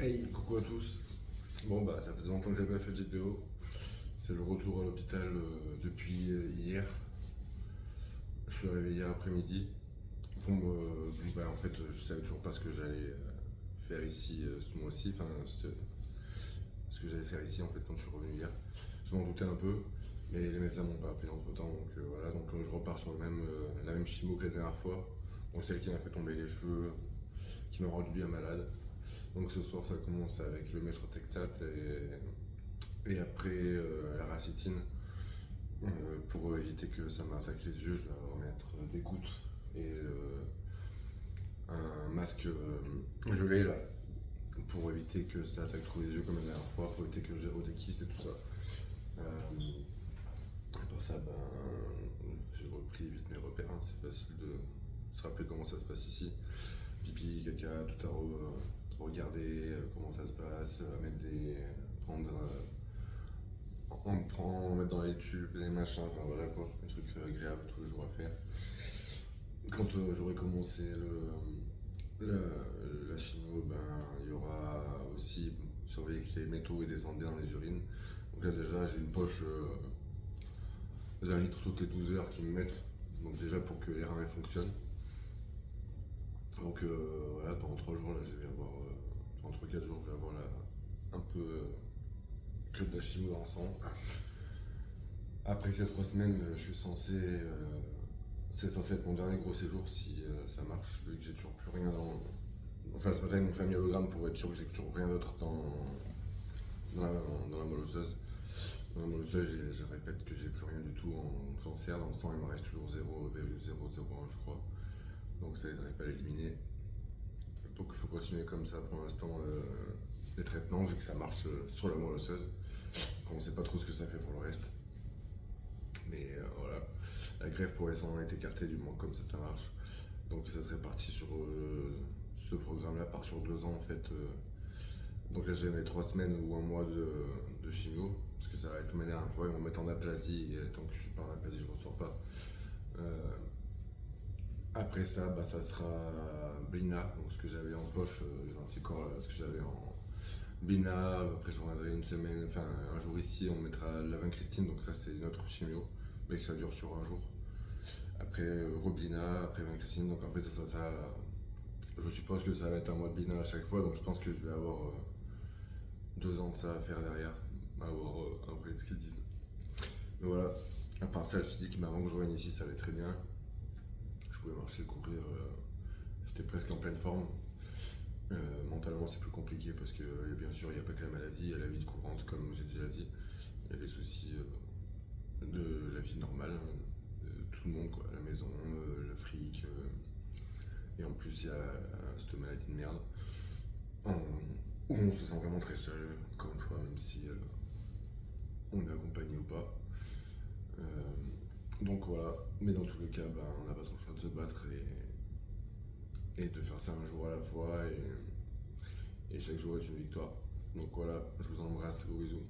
Hey, coucou à tous. Bon bah ça faisait longtemps que j'avais pas fait de vidéo. C'est le retour à l'hôpital depuis hier. Je suis réveillé hier après-midi. En fait je savais toujours pas ce que j'allais faire ici ce mois-ci, ce que j'allais faire ici en fait quand je suis revenu hier. Je m'en doutais un peu, mais les médecins m'ont pas appelé entre temps, donc voilà, je repars sur la même chimio que la dernière fois. Donc celle qui m'a fait tomber les cheveux, qui m'a rendu bien malade. Donc ce soir ça commence avec le méthotrexate et après la racétine. Pour éviter que ça m'attaque les yeux, je vais mettre des gouttes et un masque gelé là pour éviter que ça attaque trop les yeux comme la dernière fois, pour éviter que j'ai des kystes et tout ça. À part ça, j'ai repris vite mes repères, hein. C'est facile de se rappeler comment ça se passe ici. Pipi, caca, tout à regarder comment ça se passe, mettre dans les tubes, les machins, enfin voilà quoi, des trucs agréables tous les jours à faire. Quand j'aurai commencé la chimio, il y aura aussi surveiller que les métaux ils descendent bien dans les urines. Donc là déjà j'ai une poche d'un litre toutes les 12 heures qui me mettent, donc déjà pour que les reins fonctionnent. Donc voilà, pendant 3 jours là je vais avoir, pendant 3-4 jours je vais avoir un peu que de la chimio dans le sang. Après ces 3 semaines, c'est censé être mon dernier gros séjour si ça marche, vu que j'ai toujours plus rien dans. Enfin, ce matin, ils m'ont fait un myelogramme pour être sûr que j'ai toujours rien d'autre dans la moelle osseuse. Dans la moelle osseuse, je répète que j'ai plus rien du tout en cancer. Dans le sang, il me reste toujours 0,001, je crois. Donc, ça n'aiderait pas à l'éliminer. Donc, il faut continuer comme ça pour l'instant les traitements, vu que ça marche sur la moelle osseuse. On ne sait pas trop ce que ça fait pour le reste. Mais voilà, la greffe pour les sangs est écartée du moment comme ça marche. Donc ça serait parti sur ce programme-là, part sur 2 ans en fait. Donc là j'ai mes 3 semaines ou un mois de chimio, parce que ça va être comme la dernière fois, ils vont me mettre en aplasie, et tant que je suis pas en aplasie je ne ressors pas. Après ça, ça sera Blina, donc ce que j'avais en poche, les anticorps, ce que j'avais en Blina. Après je reviendrai une semaine, enfin un jour ici, on mettra la vincrystine, donc ça c'est une autre chimio, mais ça dure sur un jour. Après Roblina, après vincrystine, donc après ça, je suppose que ça va être un mois de Blina à chaque fois, donc je pense que je vais avoir 2 ans de ça à faire derrière, à voir après ce qu'ils disent. Mais voilà, à part ça, le physique, avant que je revienne ici, ça allait très bien. Je pouvais marcher, courir, j'étais presque en pleine forme. Mentalement, c'est plus compliqué parce que, bien sûr, il n'y a pas que la maladie, il y a la vie courante, comme j'ai déjà dit. Il y a les soucis de la vie normale, tout le monde, quoi, la maison, le fric. Et en plus, il y a cette maladie de merde où on se sent vraiment très seul, encore une fois, même si on est accompagné ou pas. Donc voilà, mais dans tous les cas, on n'a pas trop le choix de se battre et de faire ça un jour à la fois, et chaque jour est une victoire. Donc voilà, je vous embrasse, gros bisous.